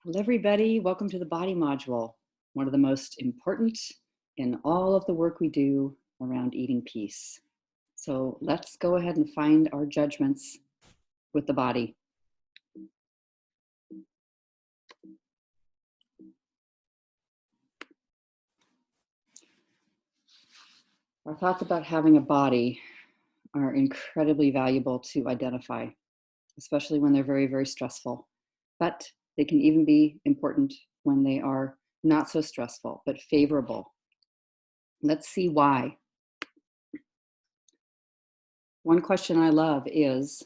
Well, everybody, welcome to the body module, one of the most important in all of the work we do around eating peace. So let's go ahead and find our judgments with the body. Our thoughts about having a body are incredibly valuable to identify, especially when they're very, very stressful. But they can even be important when they are not so stressful, but favorable. Let's see why. One question I love is,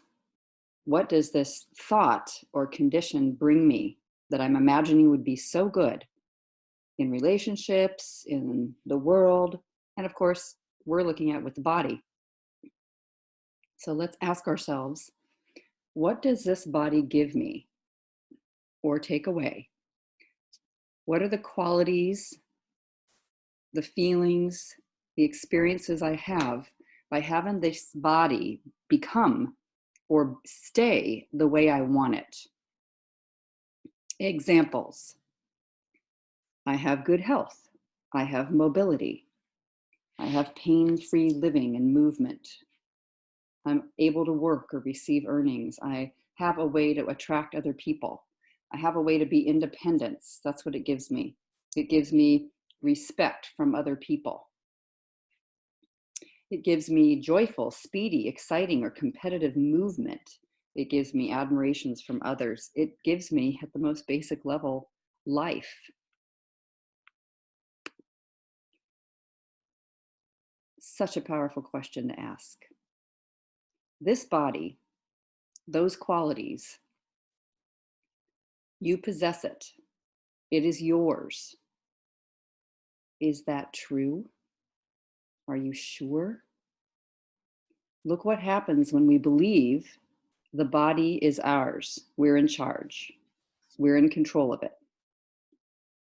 what does this thought or condition bring me that I'm imagining would be so good in relationships, in the world, and of course, we're looking at with the body. So let's ask ourselves, what does this body give me or take away? What are the qualities, the feelings, the experiences I have by having this body become or stay the way I want it? Examples. I have good health. I have mobility. I have pain-free living and movement. I'm able to work or receive earnings. I have a way to attract other people. I have a way to be independent. That's what it gives me. It gives me respect from other people. It gives me joyful, speedy, exciting, or competitive movement. It gives me admirations from others. It gives me, at the most basic level, life. Such a powerful question to ask. This body, those qualities, you possess it. It is yours. Is that true? Are you sure? Look what happens when we believe the body is ours. We're in charge. We're in control of it.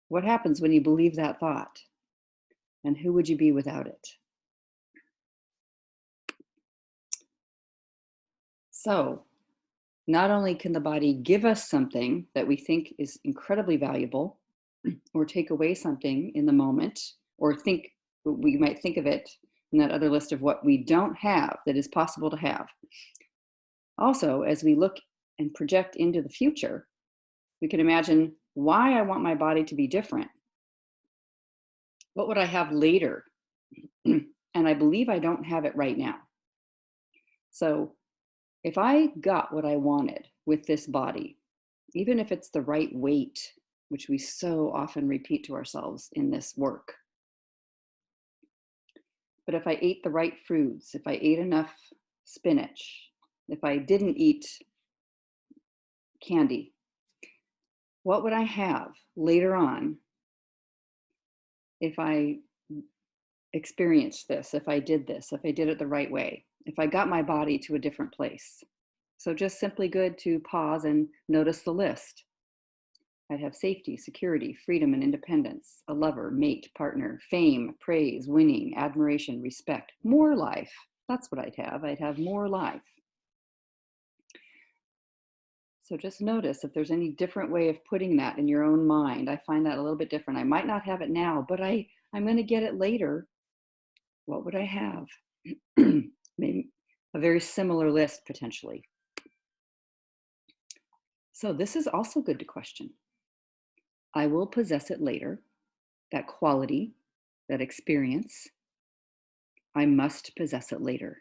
What happens when you believe that thought? And who would you be without it? So, not only can the body give us something that we think is incredibly valuable, or take away something in the moment, or think we might think of it in that other list of what we don't have that is possible to have. Also, as we look and project into the future, we can imagine why I want my body to be different. What would I have later? And I believe I don't have it right now. So if I got what I wanted with this body, even if it's the right weight, which we so often repeat to ourselves in this work, but if I ate the right foods, if I ate enough spinach, if I didn't eat candy, what would I have later on if I experienced this, if I did this, if I did it the right way, if I got my body to a different place? So just simply good to pause and notice the list. I'd have safety, security, freedom, and independence, a lover, mate, partner, fame, praise, winning, admiration, respect, more life. That's what I'd have. I'd have more life. So just notice if there's any different way of putting that in your own mind. I find that a little bit different. I might not have it now, but I'm going to get it later. What would I have? Maybe a very similar list potentially. So this is also good to question. I will possess it later, that quality, that experience. I must possess it later.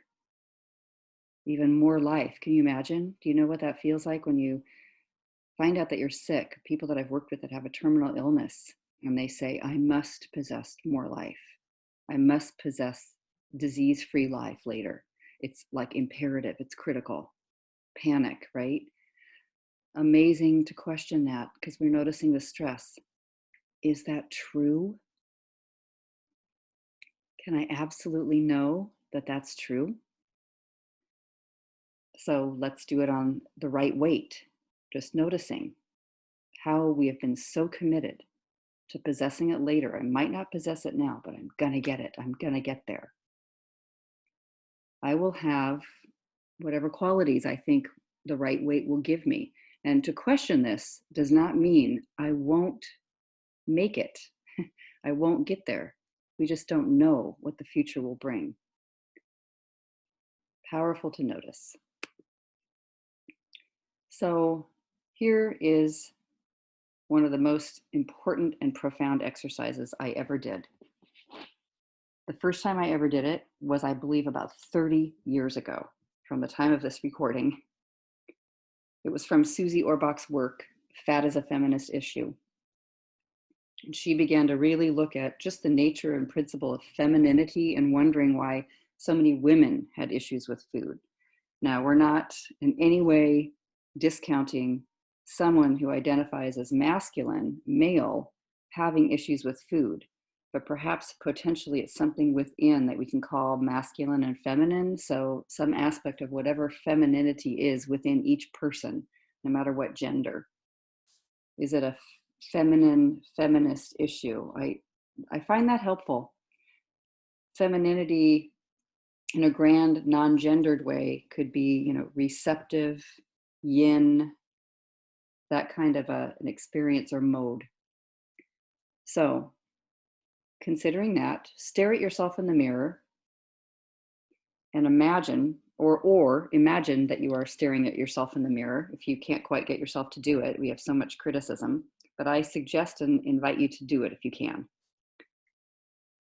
Even more life. Can you imagine? Do you know what that feels like when you find out that you're sick? People that I've worked with that have a terminal illness, and they say, I must possess more life. I must possess disease-free life later. It's like imperative, it's critical. Panic, right? Amazing to question that because we're noticing the stress. Is that true? Can I absolutely know that that's true? So let's do it on the right weight. Just noticing how we have been so committed to possessing it later. I might not possess it now, but I'm going to get it. I'm going to get there. I will have whatever qualities I think the right weight will give me. And to question this does not mean I won't make it. I won't get there. We just don't know what the future will bring. Powerful to notice. So here is one of the most important and profound exercises I ever did. The first time I ever did it was, I believe, about 30 years ago from the time of this recording. It was from Susie Orbach's work, Fat is a Feminist Issue. And she began to really look at just the nature and principle of femininity and wondering why so many women had issues with food. Now, we're not in any way discounting someone who identifies as masculine, male, having issues with food, but perhaps potentially it's something within that we can call masculine and feminine. So some aspect of whatever femininity is within each person, no matter what gender. Is it a feminine, feminist issue? I find that helpful. Femininity in a grand, non-gendered way could be, receptive, yin, that kind of an experience or mode. So considering that, stare at yourself in the mirror and imagine, or imagine that you are staring at yourself in the mirror. If you can't quite get yourself to do it, we have so much criticism, but I suggest and invite you to do it if you can.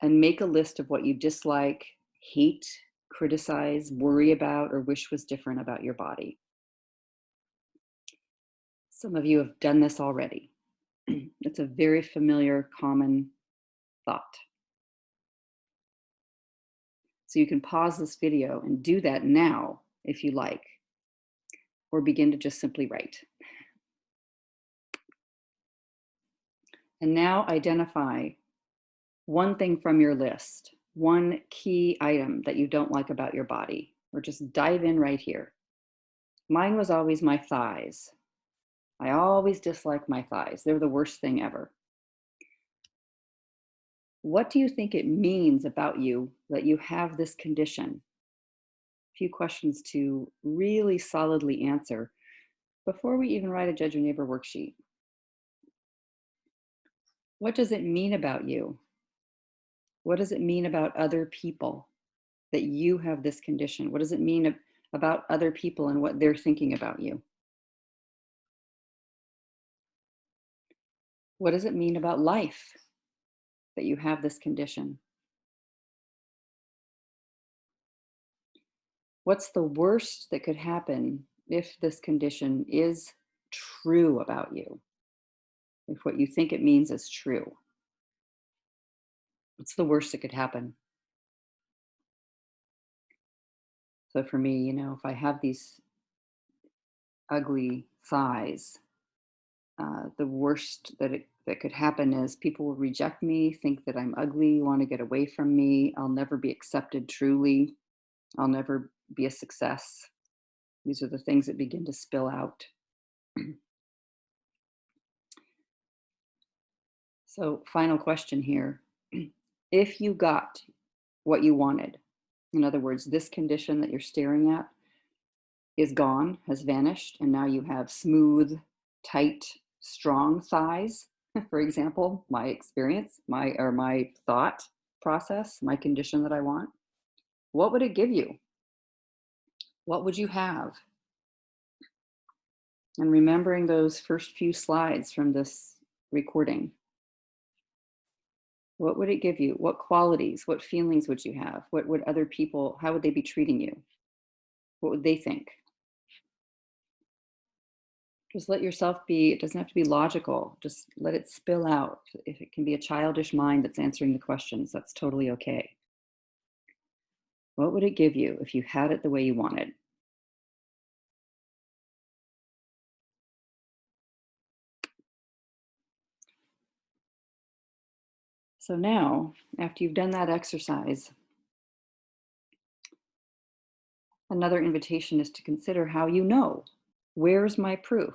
And make a list of what you dislike, hate, criticize, worry about, or wish was different about your body. Some of you have done this already. It's a very familiar, common thought. So you can pause this video and do that now if you like, or begin to just simply write. And now identify one thing from your list, one key item that you don't like about your body, or just dive in right here. Mine was always my thighs. I always disliked my thighs. They're the worst thing ever. What do you think it means about you that you have this condition? A few questions to really solidly answer before we even write a Judge Your Neighbor worksheet. What does it mean about you? What does it mean about other people that you have this condition? What does it mean about other people and what they're thinking about you? What does it mean about life that you have this condition? What's the worst that could happen if this condition is true about you? If what you think it means is true? What's the worst that could happen? So for me, if I have these ugly thighs, the worst that could happen is people will reject me, think that I'm ugly, want to get away from me. I'll never be accepted truly. I'll never be a success. These are the things that begin to spill out. So final question here. If you got what you wanted, in other words, this condition that you're staring at is gone, has vanished, and now you have smooth, tight, strong thighs, for example, my experience, my thought process, my condition that I want, what would it give you? What would you have? And remembering those first few slides from this recording, what would it give you? What qualities, what feelings would you have? What would other people, how would they be treating you? What would they think? Just let yourself be, it doesn't have to be logical. Just let it spill out. If it can be a childish mind that's answering the questions, that's totally okay. What would it give you if you had it the way you wanted? So now, after you've done that exercise, another invitation is to consider how you know. Where's my proof?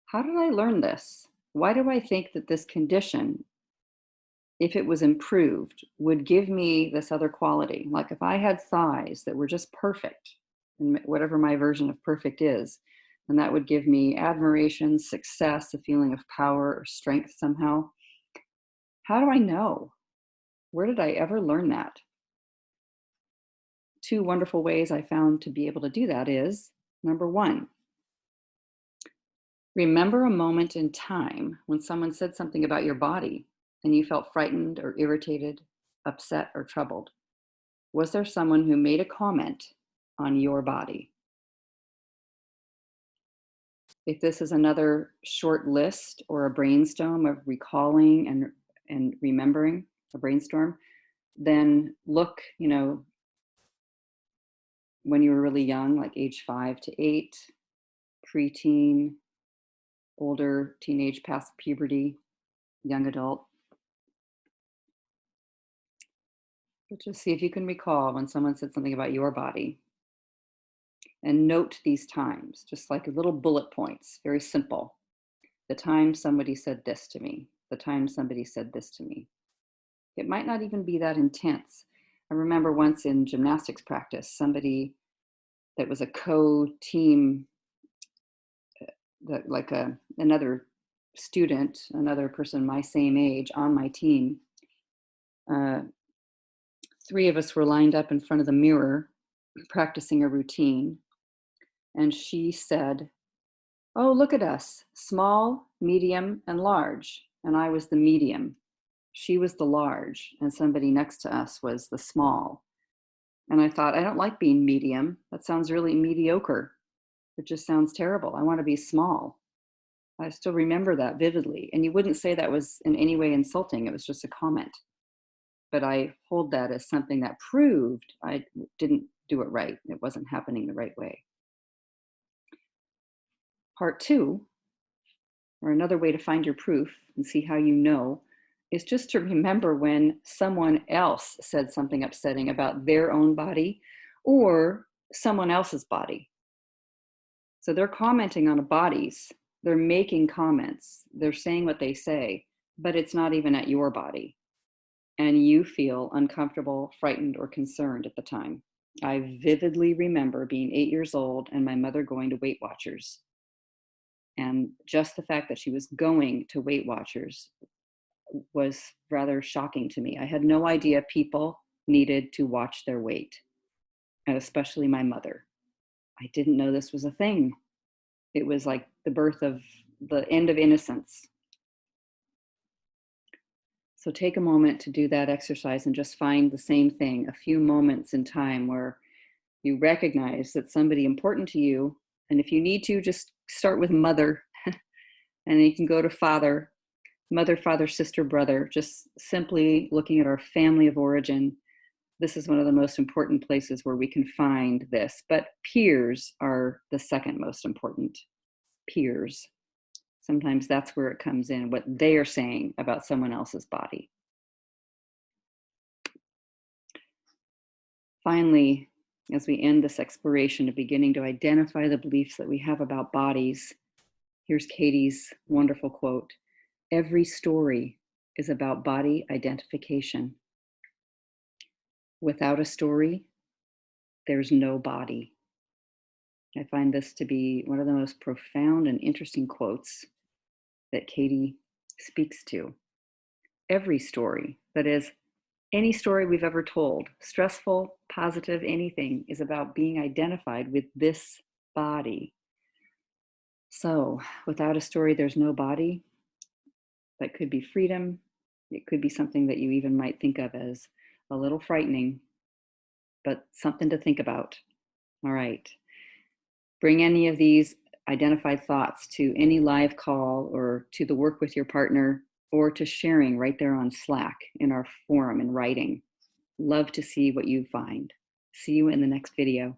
How did I learn this? Why do I think that this condition, if it was improved, would give me this other quality? Like if I had thighs that were just perfect, and whatever my version of perfect is, And that would give me admiration, success, a feeling of power or strength somehow. How do I know? Where did I ever learn that? Two wonderful ways I found to be able to do that is, number one, remember a moment in time when someone said something about your body and you felt frightened or irritated, upset, or troubled. Was there someone who made a comment on your body? If this is another short list or a brainstorm of recalling and remembering, a brainstorm, then look, when you were really young, like age 5 to 8, preteen, older, teenage, past puberty, young adult. But just see if you can recall when someone said something about your body, and note these times, just like little bullet points, very simple. The time somebody said this to me, the time somebody said this to me. It might not even be that intense. I remember once in gymnastics practice, somebody that was a co-team, another student, another person my same age on my team, uh, three of us were lined up in front of the mirror practicing a routine. And she said, "Oh, look at us, small, medium, and large." And I was the medium. She was the large, and somebody next to us was the small. And I thought, I don't like being medium. That sounds really mediocre. It just sounds terrible. I want to be small. I still remember that vividly. And you wouldn't say that was in any way insulting. It was just a comment. But I hold that as something that proved I didn't do it right. It wasn't happening the right way. Part two, or another way to find your proof and see how you know, is just to remember when someone else said something upsetting about their own body or someone else's body. So they're commenting on bodies, they're making comments, they're saying what they say, but it's not even at your body. And you feel uncomfortable, frightened, or concerned at the time. I vividly remember being 8 years old and my mother going to Weight Watchers. And just the fact that she was going to Weight Watchers was rather shocking to me. I had no idea people needed to watch their weight, and especially my mother. I didn't know this was a thing. It was like the birth of the end of innocence. So take a moment to do that exercise and just find the same thing, a few moments in time where you recognize that somebody important to you, and if you need to, just start with mother, and then you can go to father, mother, father, sister, brother, just simply looking at our family of origin. This is one of the most important places where we can find this, but peers are the second most important. Peers. Sometimes that's where it comes in, what they are saying about someone else's body. Finally, as we end this exploration of beginning to identify the beliefs that we have about bodies, here's Katie's wonderful quote: "Every story is about body identification. Without a story, there's no body." I find this to be one of the most profound and interesting quotes that Katie speaks to. Every story, that is, any story we've ever told, stressful, positive, anything, is about being identified with this body. So, without a story, there's no body. That could be freedom. It could be something that you even might think of as a little frightening, but something to think about. All right. Bring any of these identified thoughts to any live call or to the work with your partner or to sharing right there on Slack in our forum in writing. Love to see what you find. See you in the next video.